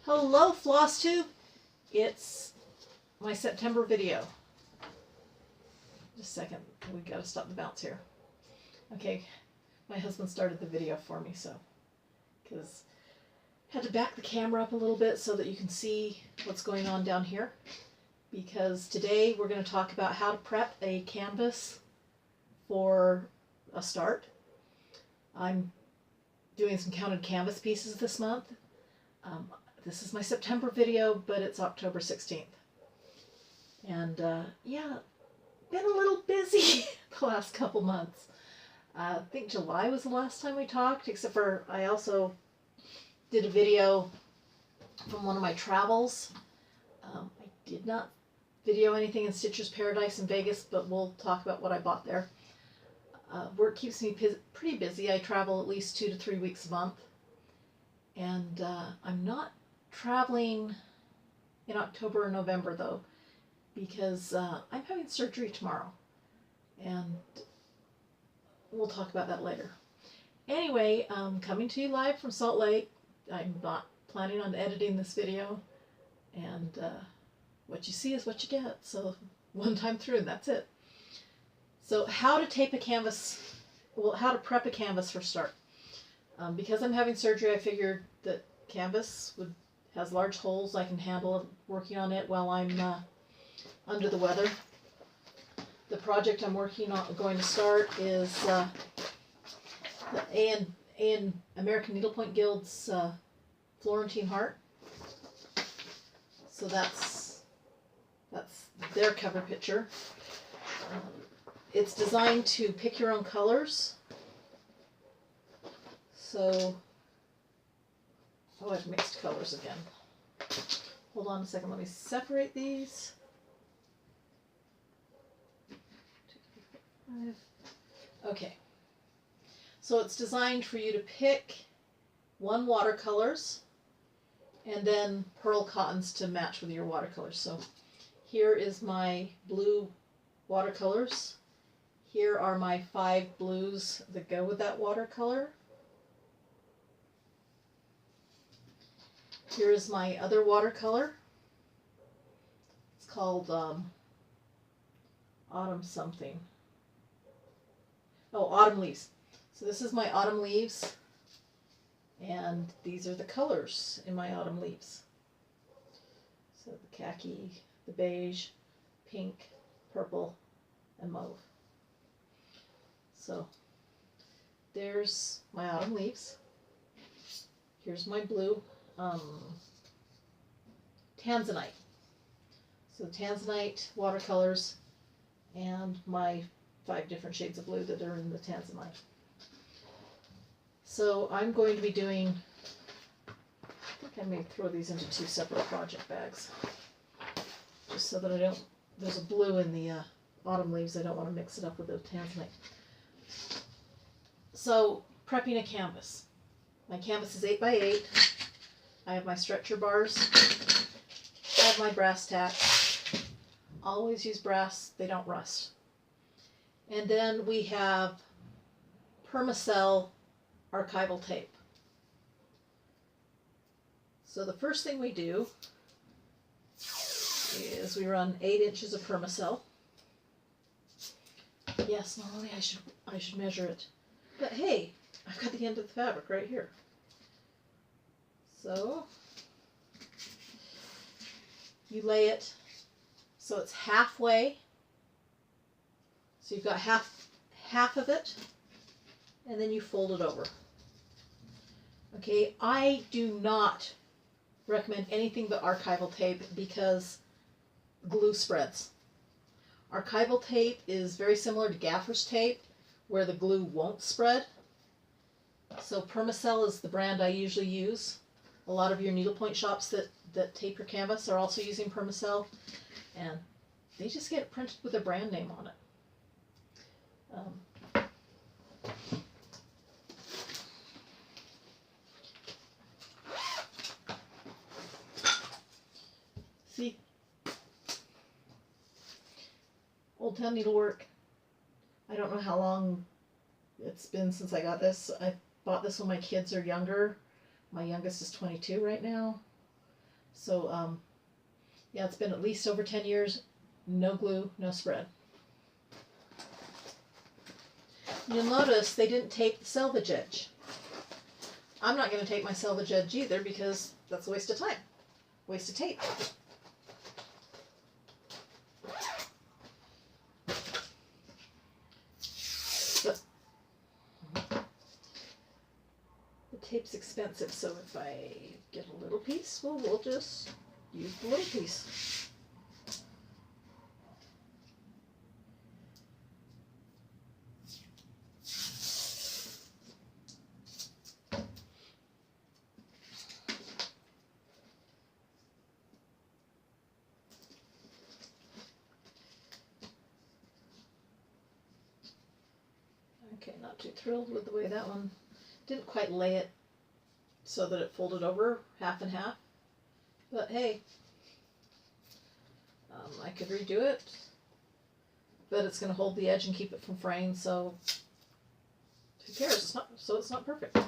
Hello, Flosstube. It's my September video. Just a second, we gotta stop the bounce here. Okay, my husband started the video for me, so because had to back the camera up a little bit so that you can see what's going on down here. Because today we're going to talk about how to prep a canvas for a start. I'm doing some counted canvas pieces this month. This is my September video, but it's October 16th. And yeah, been a little busy the last couple months. I think July was the last time we talked, except for I also did a video from one of my travels. I did not video anything in Stitcher's Paradise in Vegas, but we'll talk about what I bought there. Work keeps me pretty busy. I travel at least 2 to 3 weeks a month. And I'm not traveling in October or November though, because I'm having surgery tomorrow. And we'll talk about that later. Anyway, coming to you live from Salt Lake. I'm not planning on editing this video. And what you see is what you get. So one time through and that's it. So how to tape a canvas, well, how to prep a canvas for start. Because I'm having surgery, I figured that canvas has large holes. I can handle working on it while I'm under the weather. The project I'm working on, going to start, is the American Needlepoint Guild's Florentine Heart. So that's their cover picture. It's designed to pick your own colors. So, oh, I've mixed colors again. Hold on a second, let me separate these. 2, 3, 4, 5. Okay. So it's designed for you to pick one watercolors and then pearl cottons to match with your watercolors. So here is my blue watercolors. Here are my 5 blues that go with that watercolor. Here is my other watercolor. It's called Autumn something. Oh, Autumn Leaves. So this is my Autumn Leaves, and these are the colors in my Autumn Leaves. So the khaki, the beige, pink, purple, and mauve. So there's my Autumn Leaves. Here's my blue tanzanite. So tanzanite watercolors and my 5 different shades of blue that are in the tanzanite. So I'm going to be doing, I think I may throw these into 2 separate project bags, just so that I don't, there's a blue in the Autumn Leaves, I don't want to mix it up with the tanzanite. So prepping a canvas. My canvas is 8 by 8. I have my stretcher bars. I have my brass tacks. Always use brass, they don't rust. And then we have Permacell archival tape. So the first thing we do is we run 8 inches of Permacell. Yes, normally I should measure it. But hey, I've got the end of the fabric right here. So you lay it so it's halfway. So you've got half of it, and then you fold it over. Okay, I do not recommend anything but archival tape because glue spreads. Archival tape is very similar to gaffer's tape, where the glue won't spread. So Permacell is the brand I usually use. A lot of your needlepoint shops that tape your canvas are also using Permacell, and they just get it printed with a brand name on it. See, Old Town Needlework. I don't know how long it's been since I got this. I bought this when my kids are younger. My youngest is 22 right now. So, yeah, it's been at least over 10 years. No glue, no spread. You'll notice they didn't tape the selvage edge. I'm not going to tape my selvage edge either because that's a waste of time. Waste of tape. But the tape's expensive, so if I get a little piece, well, we'll just use the little piece. Okay, not too thrilled with the way that one didn't quite lay it so that it folded over half and half. But hey, I could redo it, but it's going to hold the edge and keep it from fraying, so who cares? It's not perfect.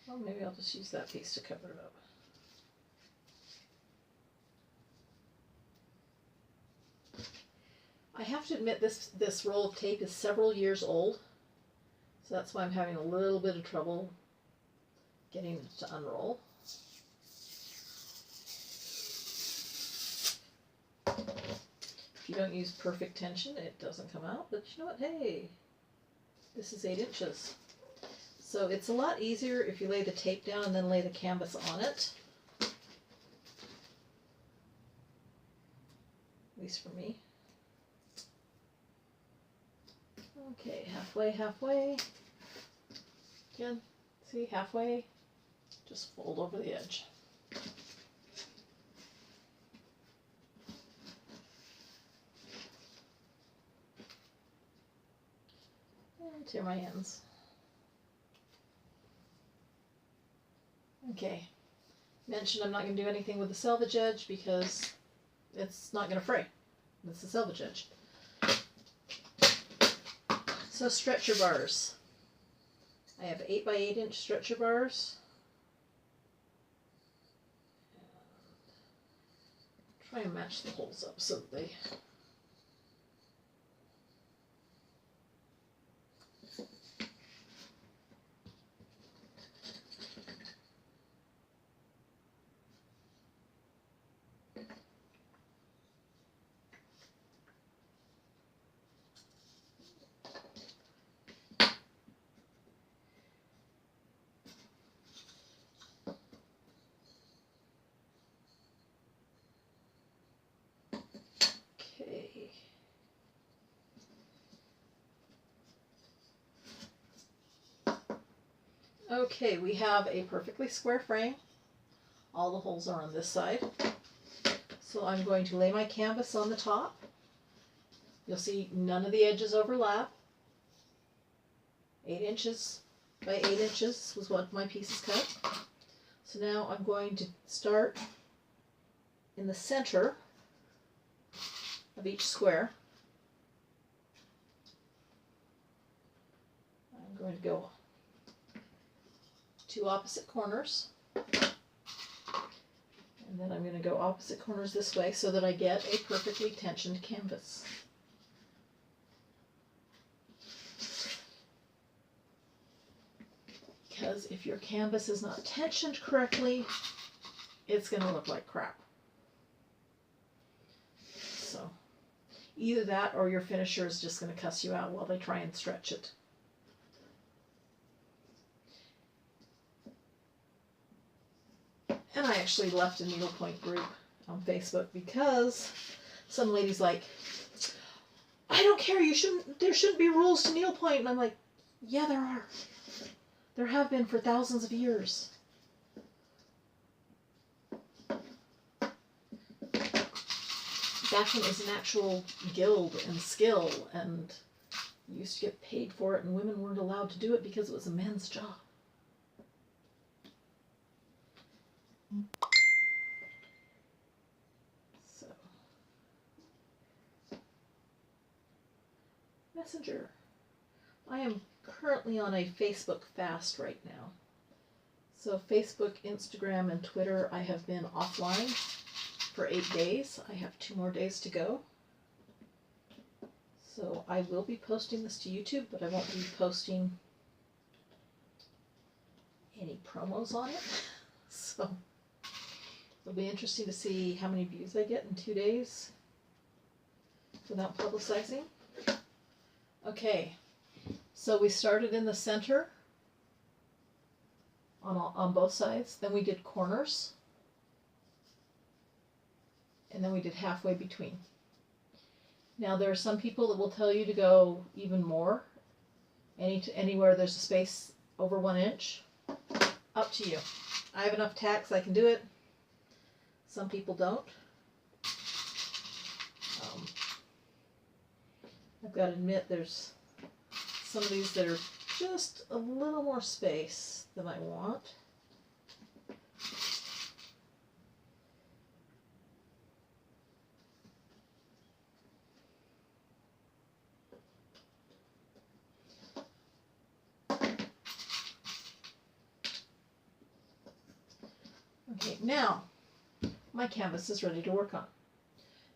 Well, maybe I'll just use that piece to cover it up. I have to admit this roll of tape is several years old, so that's why I'm having a little bit of trouble getting it to unroll. If you don't use perfect tension, it doesn't come out, but you know what, hey, this is 8 inches. So it's a lot easier if you lay the tape down and then lay the canvas on it. At least for me. Okay, halfway. Again, see, halfway, just fold over the edge. And tear my ends. Okay, mentioned I'm not going to do anything with the selvage edge because it's not going to fray. It's the selvage edge. So stretcher bars. I have 8 by 8 inch stretcher bars. And try and match the holes up so that they Okay, we have a perfectly square frame. All the holes are on this side. So I'm going to lay my canvas on the top. You'll see none of the edges overlap. 8 inches by 8 inches was what my piece is cut. So now I'm going to start in the center of each square. I'm going to go 2 opposite corners, and then I'm going to go opposite corners this way so that I get a perfectly tensioned canvas. Because if your canvas is not tensioned correctly, it's going to look like crap. So either that or your finisher is just going to cuss you out while they try and stretch it. And I actually left a needlepoint group on Facebook because some lady's like, I don't care, there shouldn't be rules to needlepoint. And I'm like, yeah, there are. There have been for thousands of years. Back when it was an actual guild and skill, and you used to get paid for it, and women weren't allowed to do it because it was a man's job. So, Messenger. I am currently on a Facebook fast right now. So Facebook, Instagram, and Twitter, I have been offline for 8 days. I have 2 more days to go. So I will be posting this to YouTube, but I won't be posting any promos on it. So it'll be interesting to see how many views I get in 2 days without publicizing. Okay, so we started in the center on both sides. Then we did corners. And then we did halfway between. Now there are some people that will tell you to go even more. Anywhere there's a space over 1 inch. Up to you. I have enough tacks, I can do it. Some people don't. I've got to admit there's some of these that are just a little more space than I want. Okay, now my canvas is ready to work on.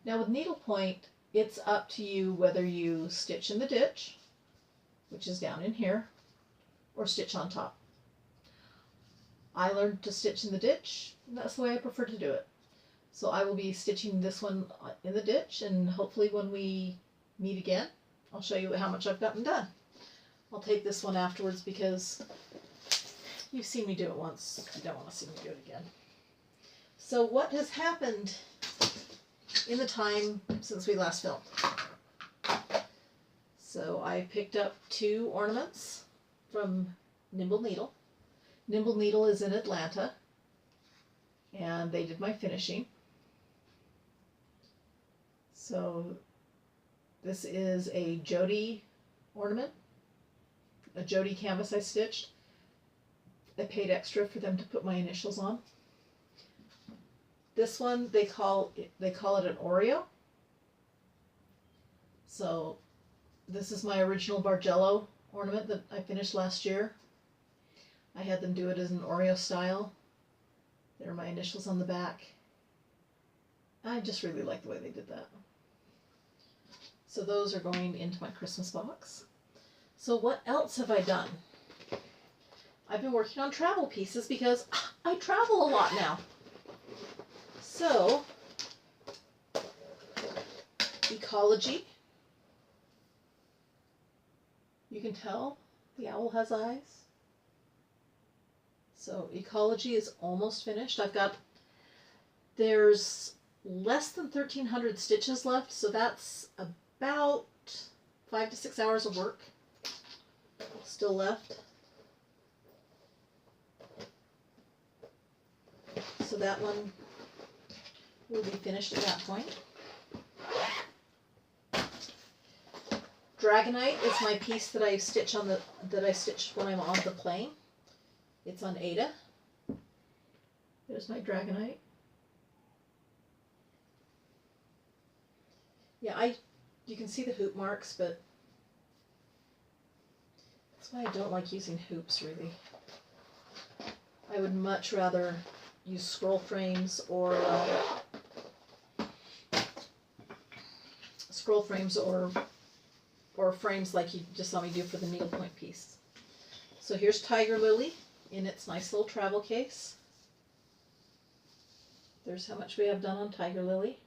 Now with needlepoint, it's up to you whether you stitch in the ditch, which is down in here, or stitch on top. I learned to stitch in the ditch, and that's the way I prefer to do it. So I will be stitching this one in the ditch, and hopefully when we meet again, I'll show you how much I've gotten done. I'll take this one afterwards because you've seen me do it once. You don't want to see me do it again. So what has happened in the time since we last filmed? So I picked up 2 ornaments from Nimble Needle. Nimble Needle is in Atlanta, and they did my finishing. So this is a Jody ornament, a Jody canvas I stitched. I paid extra for them to put my initials on. This one they call it an Oreo. So this is my original Bargello ornament that I finished last year. I had them do it as an Oreo style. There are my initials on the back. I just really like the way they did that. So those are going into my Christmas box. So what else have I done? I've been working on travel pieces because I travel a lot now. So, ecology. You can tell the owl has eyes. So ecology is almost finished. There's less than 1,300 stitches left, so that's about 5 to 6 hours of work still left. So that one will be finished at that point. Dragonite is my piece that I stitch when I'm on the plane. It's on Ada. There's my Dragonite. Yeah, you can see the hoop marks, but that's why I don't like using hoops really. I would much rather use scroll frames or frames like you just saw me do for the needlepoint piece. So here's Tiger Lily in its nice little travel case. There's how much we have done on Tiger Lily.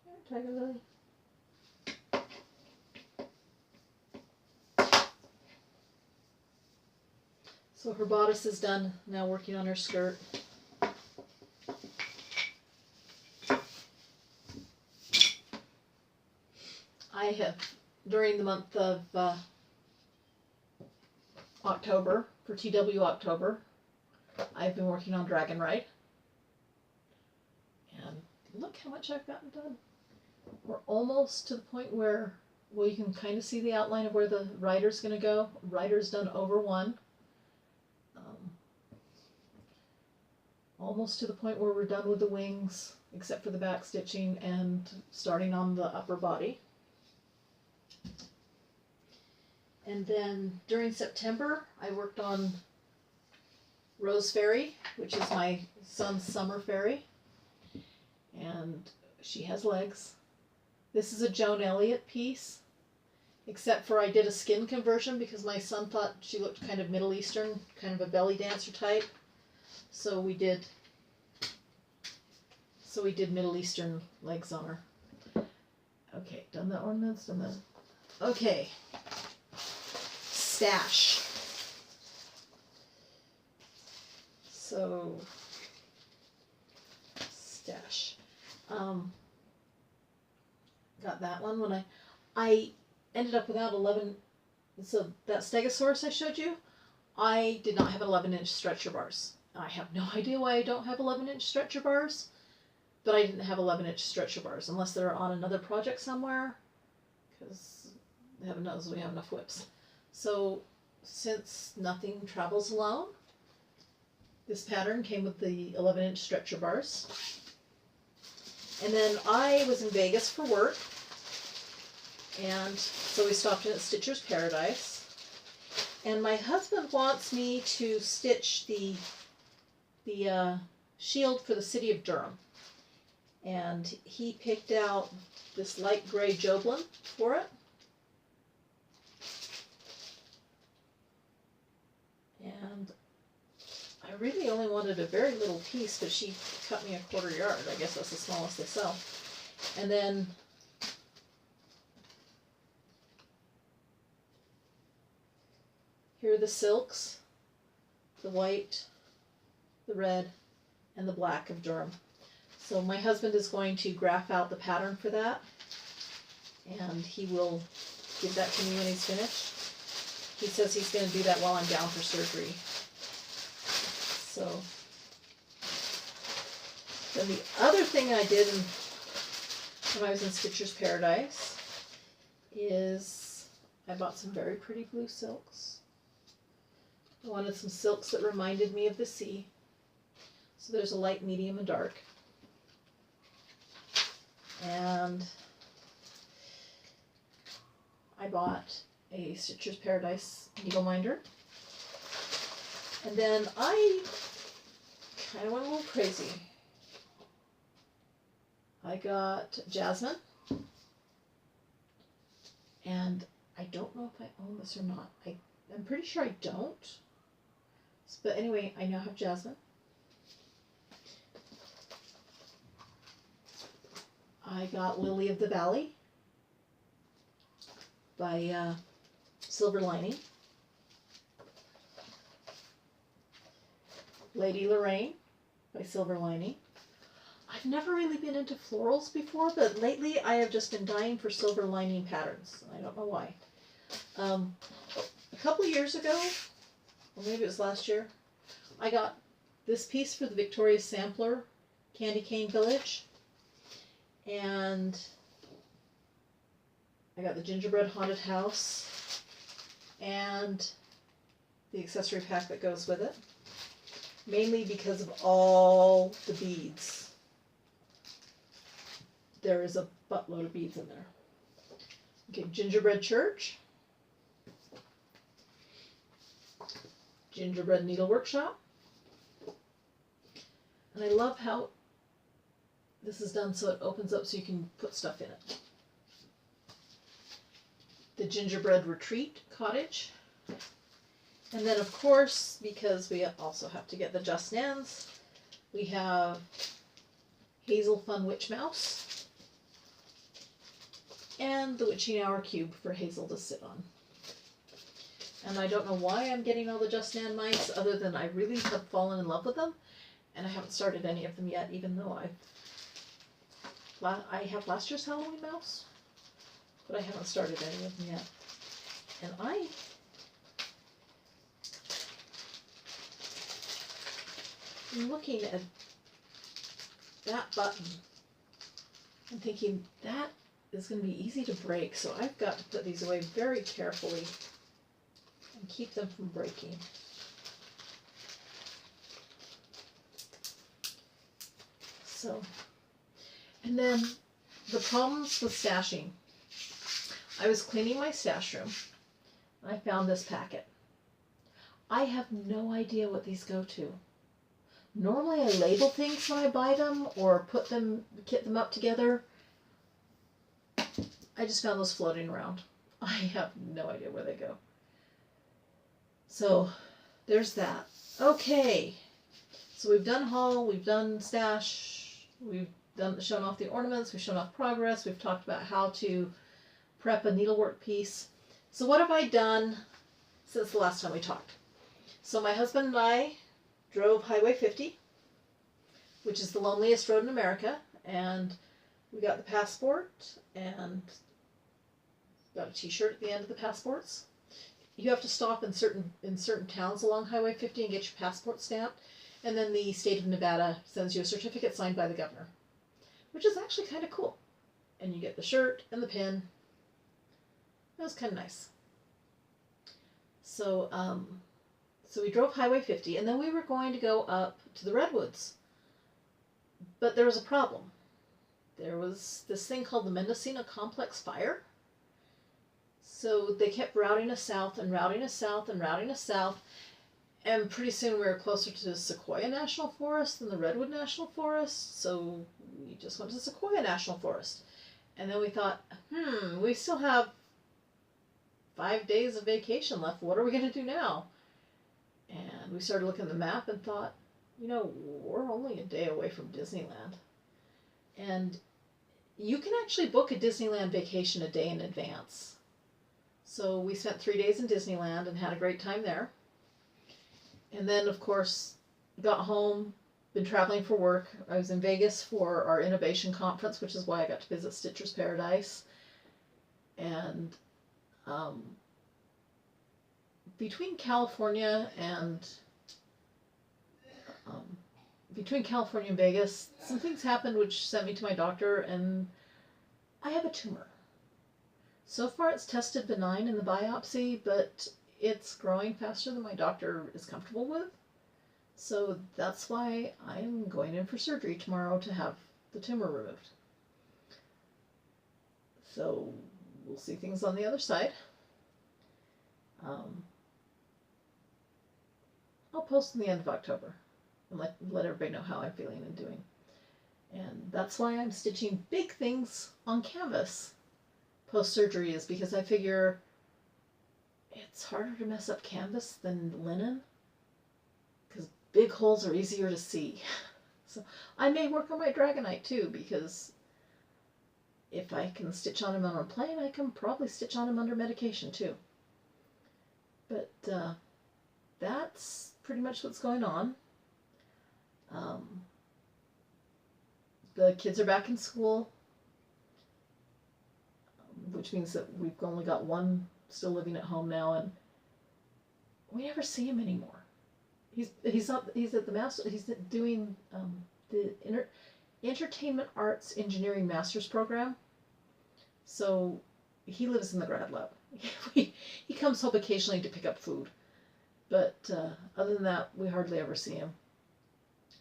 There, Tiger Lily. So her bodice is done, now working on her skirt. I have, during the month of October, for TW October, I've been working on Dragon Ride. And look how much I've gotten done. We're almost to the point where, well, you can kind of see the outline of where the rider's going to go. Rider's done over 1. Almost to the point where we're done with the wings, except for the back stitching and starting on the upper body. And then during September, I worked on Rose Fairy, which is my son's summer fairy. And she has legs. This is a Joan Elliott piece, except for I did a skin conversion because my son thought she looked kind of Middle Eastern, kind of a belly dancer type. So we did Middle Eastern legs on her. Okay, done the ornaments, done the... Okay. Stash. So, stash. Got that one when I ended up without 11, so that Stegosaurus I showed you, I did not have 11-inch stretcher bars. I have no idea why I don't have 11-inch stretcher bars, but I didn't have 11-inch stretcher bars, unless they're on another project somewhere, because heaven knows we have enough whips. So, since nothing travels alone, this pattern came with the 11-inch stretcher bars. And then I was in Vegas for work, and so we stopped in at Stitcher's Paradise. And my husband wants me to stitch the shield for the city of Durham. And he picked out this light gray Joblin for it. And I really only wanted a very little piece, but she cut me a 1/4 yard. I guess that's the smallest they sell. And then here are the silks, the white, the red, and the black of Durham. So my husband is going to graph out the pattern for that, and he will give that to me when he's finished. He says he's going to do that while I'm down for surgery. So, then the other thing I did when I was in Stitcher's Paradise is I bought some very pretty blue silks. I wanted some silks that reminded me of the sea. So there's a light, medium, and dark. And I bought a Stitcher's Paradise needle minder. And then I kind of went a little crazy. I got Jasmine. And I don't know if I own this or not. I'm pretty sure I don't. But anyway, I now have Jasmine. I got Lily of the Valley by Silver Lining. Lady Lorraine by Silver Lining. I've never really been into florals before, but lately I have just been dying for Silver Lining patterns. I don't know why. A couple of years ago, or maybe it was last year, I got this piece for the Victoria's Sampler Candy Cane Village. And I got the Gingerbread Haunted House and the accessory pack that goes with it. Mainly because of all the beads. There is a buttload of beads in there. Okay, Gingerbread Church. Gingerbread Needle Workshop. And I love how this is done so it opens up so you can put stuff in it. The Gingerbread Retreat Cottage. And then of course, because we also have to get the Just Nans, we have Hazel Fun Witch Mouse. And the Witching Hour Cube for Hazel to sit on. And I don't know why I'm getting all the Just Nan mice, other than I really have fallen in love with them. And I haven't started any of them yet, even though I have last year's Halloween mouse, but I haven't started any of them yet. And I'm looking at that button and thinking that is going to be easy to break, so I've got to put these away very carefully and keep them from breaking. So, and then the problems with stashing. I was cleaning my stash room I found this packet. I have no idea what these go to. Normally I label things when I buy them or kit them up together. I just found those floating around. I have no idea where they go. So there's that. Okay, so we've done haul, we've done stash, we've shown off the ornaments, we've shown off progress, we've talked about how to prep a needlework piece. So what have I done since the last time we talked? So my husband and I drove Highway 50, which is the loneliest road in America, and we got the passport and got a t-shirt at the end of the passports. You have to stop in certain towns along Highway 50 and get your passport stamped, and then the state of Nevada sends you a certificate signed by the governor, which is actually kind of cool. And you get the shirt and the pin. That was kind of nice. So so we drove Highway 50, and then we were going to go up to the Redwoods. But there was a problem. There was this thing called the Mendocino Complex Fire. So they kept routing us south and routing us south and routing us south. And pretty soon we were closer to Sequoia National Forest than the Redwood National Forest. So we just went to Sequoia National Forest. And then we thought, we still have 5 days of vacation left. What are we going to do now? And we started looking at the map and thought, we're only a day away from Disneyland. And you can actually book a Disneyland vacation a day in advance. So we spent 3 days in Disneyland and had a great time there. And then, of course, got home, been traveling for work. I was in Vegas for our innovation conference, which is why I got to visit Stitcher's Paradise. And between California and Vegas, some things happened which sent me to my doctor, and I have a tumor. So far it's tested benign in the biopsy, but it's growing faster than my doctor is comfortable with. So that's why I'm going in for surgery tomorrow to have the tumor removed. So we'll see things on the other side. I'll post in the end of October and let everybody know how I'm feeling and doing. And that's why I'm stitching big things on canvas post-surgery, is because I figure it's harder to mess up canvas than linen, because big holes are easier to see. So I may work on my Dragonite too, because if I can stitch on him on a plane, I can probably stitch on him under medication too. But that's pretty much what's going on. The kids are back in school, which means that we've only got one still living at home now, and we never see him anymore. He's doing the Entertainment Arts Engineering Master's Program. So he lives in the grad lab. He comes home occasionally to pick up food, but other than that, we hardly ever see him.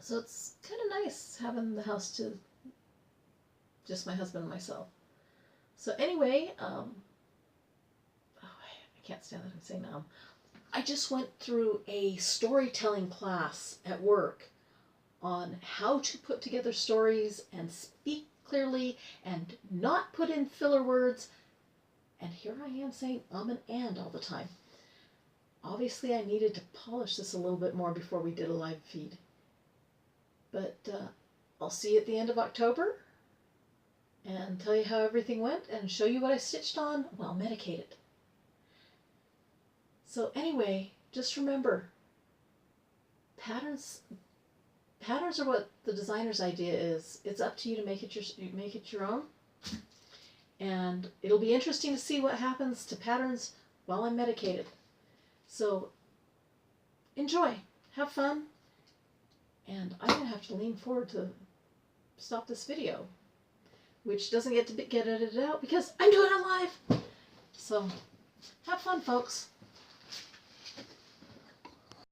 So it's kind of nice having the house to just my husband and myself. So anyway, I can't stand that I'm saying I just went through a storytelling class at work on how to put together stories and speak clearly and not put in filler words. And here I am saying and all the time. Obviously, I needed to polish this a little bit more before we did a live feed. But I'll see you at the end of October and tell you how everything went and show you what I stitched on while medicated. So anyway, just remember, patterns are what the designer's idea is. It's up to you to make it your own. And it'll be interesting to see what happens to patterns while I'm medicated. So enjoy, have fun, and I'm gonna have to lean forward to stop this video, which doesn't get edited out because I'm doing it live. So have fun, folks.